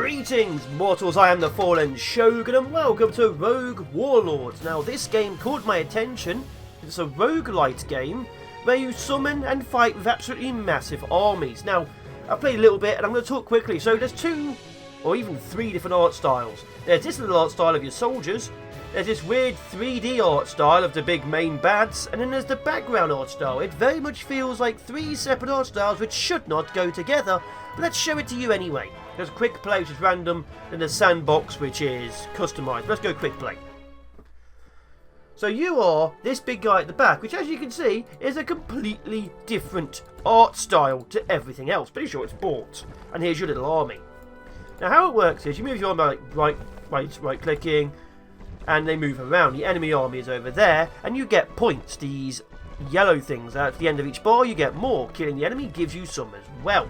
Greetings, mortals, I am the Fallen Shogun and welcome to Rogue Warlords. Now this game caught my attention. It's a roguelite game where you summon and fight with absolutely massive armies. Now, I played a little bit and I'm going to talk quickly. So there's 2 or even 3 different art styles. There's this little art style of your soldiers. There's this weird 3D art style of the big main bads. And then there's the background art style. It very much feels like 3 separate art styles which should not go together. But let's show it to you anyway. There's quick play, which is random, then there's sandbox, which is customized. Let's go quick play. So you are this big guy at the back, which as you can see is a completely different art style to everything else. Pretty sure it's bought. And here's your little army. Now how it works is you move your army like right clicking, and they move around. The enemy army is over there, and you get points. These yellow things at the end of each bar, you get more. Killing the enemy gives you some as well.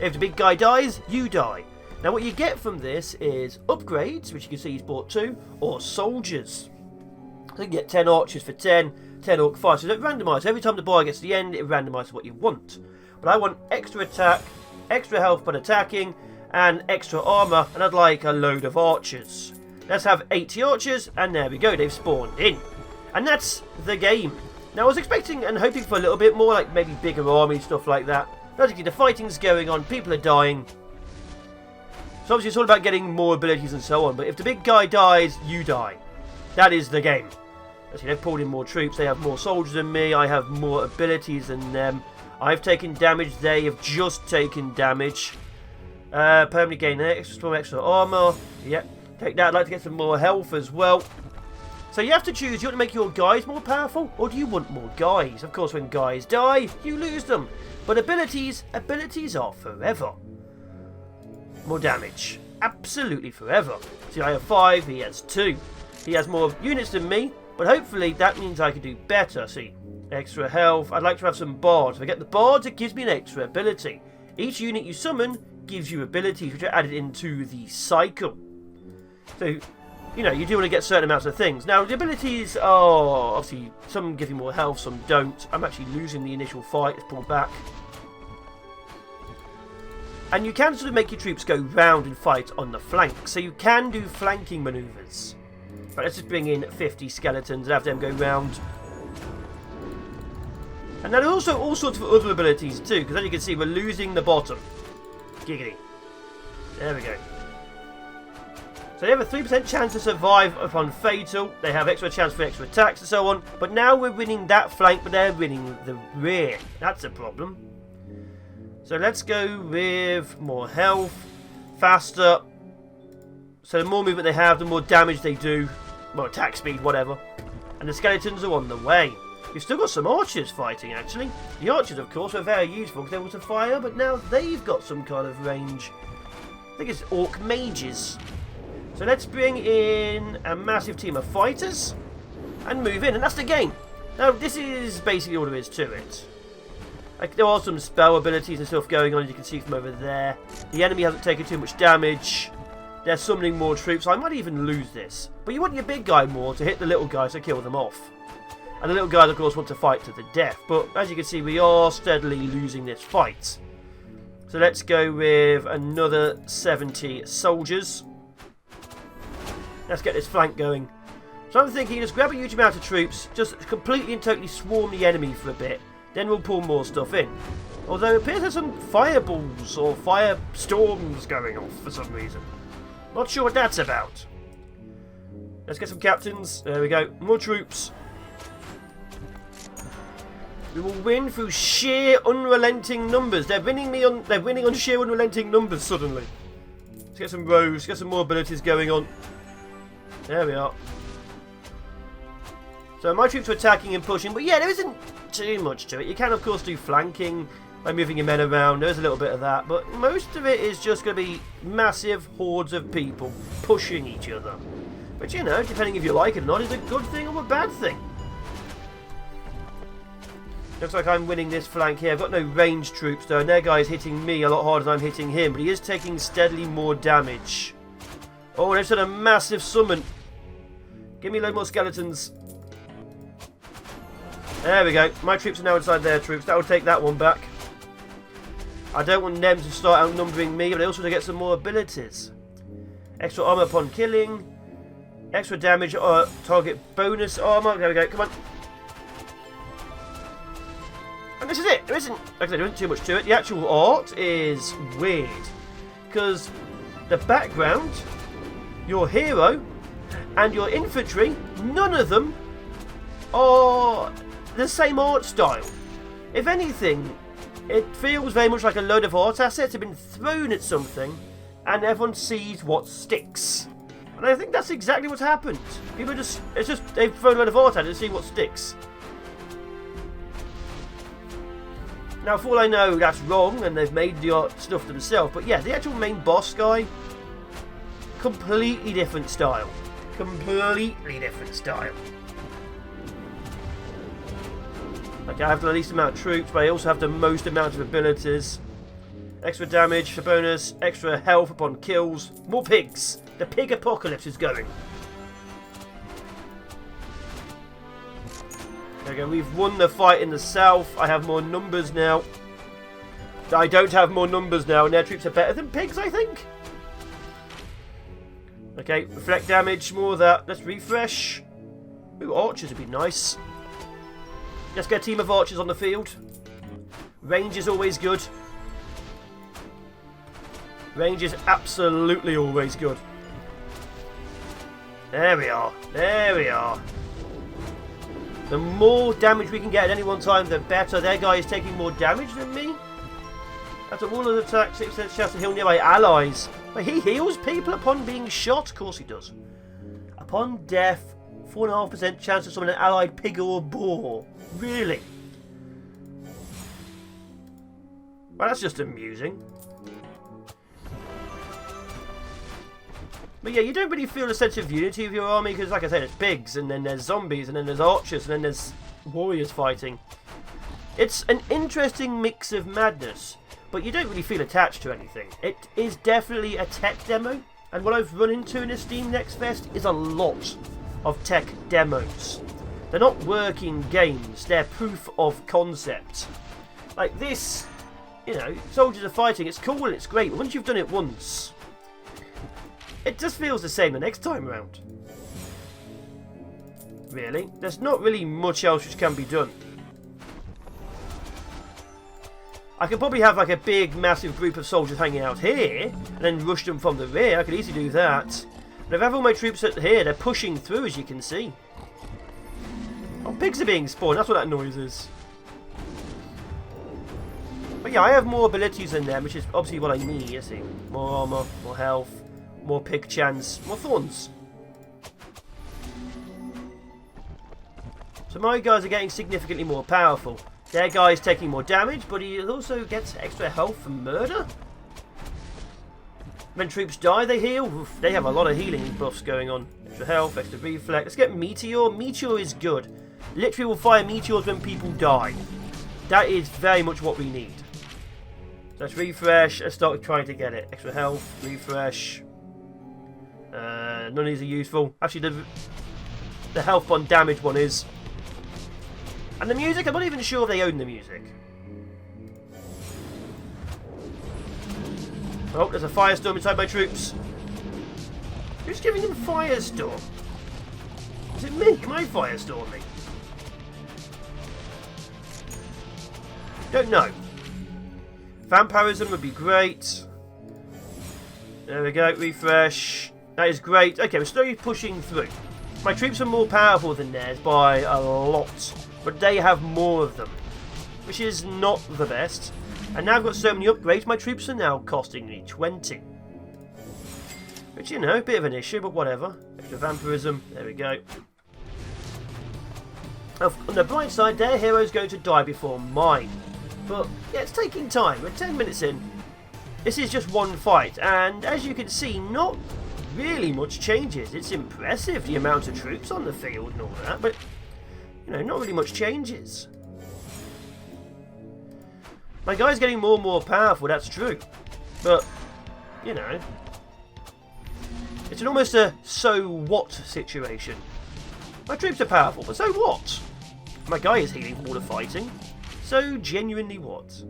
If the big guy dies, you die. Now what you get from this is upgrades, which you can see he's bought 2, or soldiers. So you can get 10 archers for 10, 10 orc 5. So it's randomised. Every time the bar gets to the end, it randomises what you want. But I want extra attack, extra health when attacking, and extra armour, and I'd like a load of archers. Let's have 80 archers, and there we go, they've spawned in. And that's the game. Now I was expecting and hoping for a little bit more, like maybe bigger army, stuff like that. Logically, the fighting's going on, people are dying. So obviously it's all about getting more abilities and so on, but if the big guy dies, you die. That is the game. See, they've pulled in more troops, they have more soldiers than me, I have more abilities than them. I've taken damage, they have just taken damage. Permanently gain extra armour. Yep, take that. I'd like to get some more health as well. So you have to choose, do you want to make your guys more powerful, or do you want more guys? Of course, when guys die, you lose them. But abilities are forever. More damage. Absolutely forever. See, I have 5, he has 2. He has more units than me, but hopefully that means I can do better. See, extra health. I'd like to have some bards. If I get the bards, it gives me an extra ability. Each unit you summon gives you abilities which are added into the cycle. So, you know, you do want to get certain amounts of things. Now, the abilities are, obviously, some give you more health, some don't. I'm actually losing the initial fight. Let's pull back. And you can sort of make your troops go round and fight on the flank. So you can do flanking manoeuvres. But let's just bring in 50 skeletons and have them go round. And then also all sorts of other abilities too, because as you can see, we're losing the bottom. Giggity. There we go. So they have a 3% chance to survive upon fatal. They have extra chance for extra attacks and so on. But now we're winning that flank, but they're winning the rear. That's a problem. So let's go with more health, faster. So the more movement they have, the more damage they do. More attack speed, whatever. And the skeletons are on the way. We've still got some archers fighting, actually. The archers, of course, were very useful because they were able to fire, but now they've got some kind of range. I think it's orc mages. So let's bring in a massive team of fighters and move in, and that's the game. Now, this is basically all there is to it. Like, there are some spell abilities and stuff going on, as you can see from over there. The enemy hasn't taken too much damage. They're summoning more troops. I might even lose this. But you want your big guy more to hit the little guys to kill them off. And the little guys, of course, want to fight to the death. But as you can see, we are steadily losing this fight. So let's go with another 70 soldiers. Let's get this flank going. So I'm thinking, just grab a huge amount of troops, just completely and totally swarm the enemy for a bit. Then we'll pull more stuff in. Although it appears there's some fireballs or firestorms going off for some reason. Not sure what that's about. Let's get some captains. There we go. More troops. We will win through sheer unrelenting numbers. They're winning on sheer unrelenting numbers suddenly. Let's get some rows, get some more abilities going on. There we are. So my troops are attacking and pushing, but yeah, there isn't too much to it. You can of course do flanking by moving your men around. There's a little bit of that, but most of it is just going to be massive hordes of people pushing each other. But you know, depending if you like it or not, is a good thing or a bad thing. Looks like I'm winning this flank here. I've got no ranged troops though, and their guy's hitting me a lot harder than I'm hitting him, but he is taking steadily more damage. Oh, they've done a massive summon. Give me a load more skeletons. There we go. My troops are now inside their troops. That will take that one back. I don't want them to start outnumbering me, but I also want to get some more abilities. Extra armor upon killing. Extra damage or target bonus armor. There we go, come on. And this is it. There isn't, like I said, there isn't too much to it. The actual art is weird. Because the background, your hero, and your infantry, none of them are the same art style. If anything, it feels very much like a load of art assets have been thrown at something and everyone sees what sticks. And I think that's exactly what's happened. People just, they've thrown a load of art at it to see what sticks. Now, for all I know, that's wrong and they've made the art stuff themselves. But yeah, the actual main boss guy, completely different style. Completely different style. Okay, I have the least amount of troops, but I also have the most amount of abilities. Extra damage for bonus, extra health upon kills, more pigs. The pig apocalypse is going. There we go, we've won the fight in the south. I have more numbers now. I don't have more numbers now, and their troops are better than pigs, I think. Okay, reflect damage, more of that. Let's refresh. Ooh, archers would be nice. Let's get a team of archers on the field. Range is always good. Range is absolutely always good. There we are. There we are. The more damage we can get at any one time, the better. Their guy is taking more damage than me. After all of the attacks, 6% chance to heal nearby allies. But he heals people upon being shot. Of course he does. Upon death, 4.5% chance to summon an allied pig or boar. Really? Well, that's just amusing. But yeah, you don't really feel a sense of unity of your army because, like I said, it's pigs, and then there's zombies, and then there's archers, and then there's warriors fighting. It's an interesting mix of madness, but you don't really feel attached to anything. It is definitely a tech demo, and what I've run into in this Steam Next Fest is a lot of tech demos. They're not working games, they're proof of concept. Like this, you know, soldiers are fighting, it's cool and it's great, but once you've done it once, it just feels the same the next time around. Really? There's not really much else which can be done. I could probably have like a big, massive group of soldiers hanging out here, and then rush them from the rear. I could easily do that. But if I have all my troops at here, they're pushing through, as you can see. Oh, pigs are being spawned. That's what that noise is. But yeah, I have more abilities than them, which is obviously what I need. Let's see. More armor, more health, more pig chance, more thorns. So my guys are getting significantly more powerful. Their guy is taking more damage, but he also gets extra health from murder. When troops die, they heal. Oof, they have a lot of healing buffs going on. Extra health, extra reflex. Let's get Meteor. Meteor is good. Literally will fire meteors when people die. That is very much what we need. So let's refresh. Let's start trying to get it. Extra health, refresh. None of these are useful. Actually, the health on damage one is. And the music, I'm not even sure if they own the music. Oh, there's a firestorm inside my troops. Who's giving them firestorm? Is it me? Am I firestorming? Don't know. Vampirism would be great. There we go, refresh. That is great. Okay, we're slowly pushing through. My troops are more powerful than theirs by a lot, but they have more of them, which is not the best. And now I've got so many upgrades, my troops are now costing me 20. Which, you know, a bit of an issue, but whatever. Extra vampirism, there we go. On the bright side, their hero's going to die before mine. But, yeah, it's taking time. We're 10 minutes in. This is just one fight, and as you can see, not really much changes. It's impressive, the amount of troops on the field and all that, but, you know, not really much changes. My guy's getting more and more powerful, that's true. But, you know, it's almost a so what situation. My troops are powerful, but so what? My guy is healing from all the fighting. So genuinely what?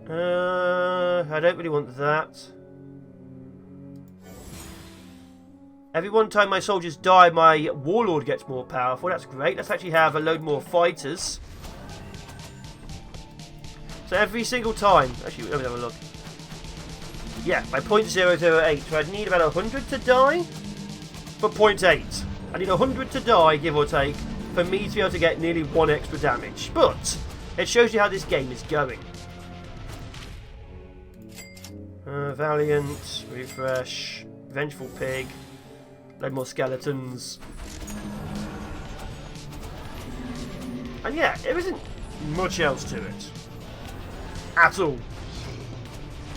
I don't really want that. Every one time my soldiers die, my warlord gets more powerful. That's great. Let's actually have a load more fighters. So every single time... Actually, let me have a look. Yeah, by 0.008. So I'd need about 100 to die for 0.8. I need 100 to die, give or take, for me to be able to get nearly 1 extra damage. But it shows you how this game is going. Valiant, refresh, vengeful pig, load more skeletons. And yeah, there isn't much else to it. At all.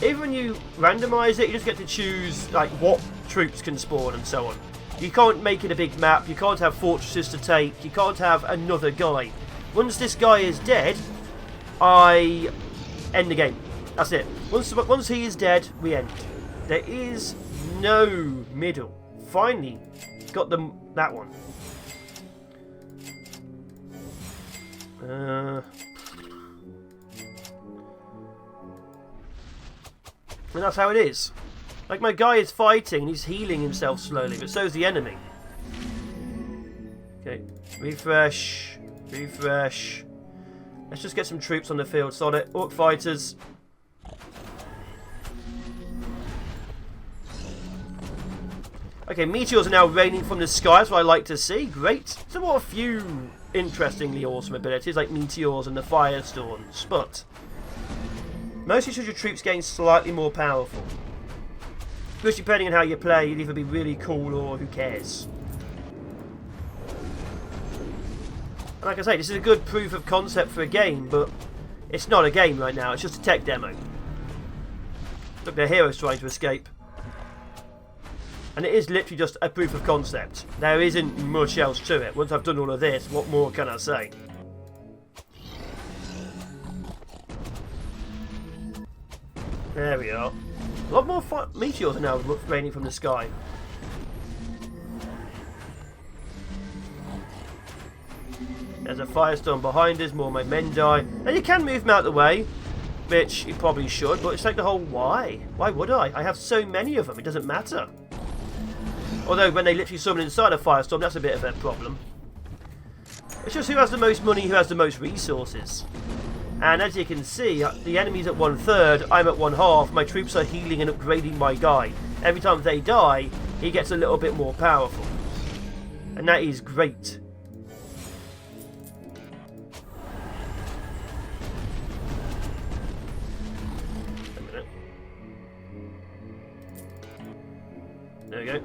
Even when you randomise it, you just get to choose like what troops can spawn and so on. You can't make it a big map, you can't have fortresses to take, you can't have another guy. Once this guy is dead, I end the game. That's it. Once he is dead, we end. There is no middle. Finally, got that one. And that's how it is. Like, my guy is fighting and he's healing himself slowly, but so is the enemy. Okay, refresh, refresh. Let's just get some troops on the field. Sod it. Orc fighters. Okay, meteors are now raining from the sky. That's what I like to see. Great. So what a few interestingly awesome abilities, like meteors and the firestorms, but mostly should your troops getting slightly more powerful. Because depending on how you play, you'll either be really cool or who cares. And like I say, this is a good proof of concept for a game, but it's not a game right now, it's just a tech demo. Look, their hero's trying to escape. And it is literally just a proof of concept. There isn't much else to it. Once I've done all of this, what more can I say? There we are. A lot more meteors are now raining from the sky. There's a firestorm behind us, more of my men die. And you can move them out of the way, which you probably should, but it's like the whole why? Why would I? I have so many of them, it doesn't matter. Although when they literally summon inside a firestorm, that's a bit of a problem. It's just who has the most money, who has the most resources. And as you can see, the enemy's at 1/3, I'm at 1/2, my troops are healing and upgrading my guy. Every time they die, he gets a little bit more powerful. And that is great. A minute. There we go.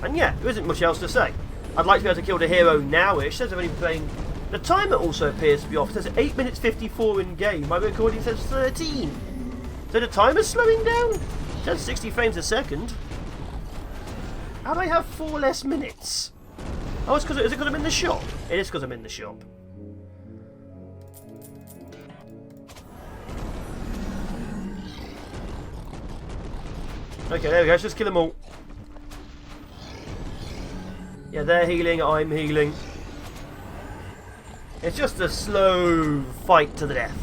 And yeah, there isn't much else to say. I'd like to be able to kill the hero now-ish. It says I've only been playing... The timer also appears to be off. It says 8 minutes 54 in game. My recording says 13. So the timer's slowing down? It says 60 frames a second. How do I have 4 less minutes? Oh, it's because is it because I'm in the shop? It is because I'm in the shop. Okay, there we go. Let's just kill them all. Yeah, they're healing, I'm healing. It's just a slow fight to the death.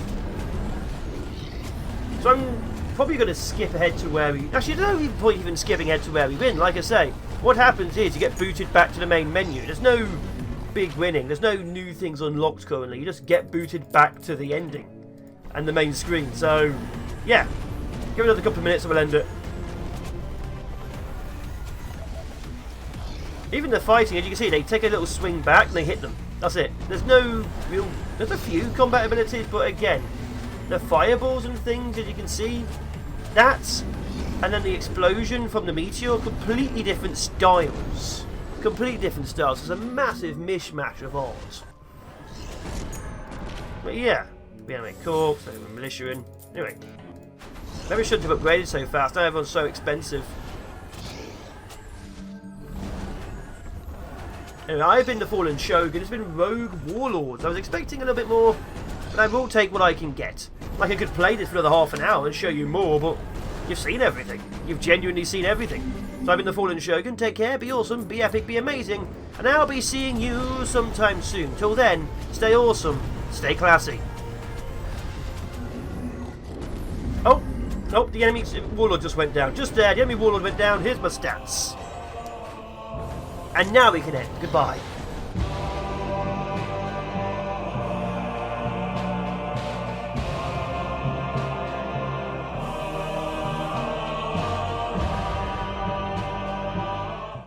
So I'm probably going to skip ahead to where we... Actually, there's no point even skipping ahead to where we win. Like I say, what happens is you get booted back to the main menu. There's no big winning. There's no new things unlocked currently. You just get booted back to the ending and the main screen. So, yeah. Give it another couple of minutes and we'll end it. Even the fighting, as you can see, they take a little swing back and they hit them. That's it. There's no real... There's a few combat abilities, but again, the fireballs and things, as you can see, that's... And then the explosion from the meteor, completely different styles. Completely different styles. It's a massive mishmash of art. But yeah, we have a corpse, we have a militia in. Anyway, maybe I shouldn't have upgraded so fast. Now everyone's so expensive. Anyway, I've been the Fallen Shogun, it's been Rogue Warlords. I was expecting a little bit more, but I will take what I can get. Like, I could play this for another half an hour and show you more, but you've seen everything. You've genuinely seen everything. So I've been the Fallen Shogun, take care, be awesome, be epic, be amazing, and I'll be seeing you sometime soon. Till then, stay awesome, stay classy. Oh, the enemy warlord just went down. Just there, the enemy warlord went down. Here's my stats. And now we can end. Goodbye.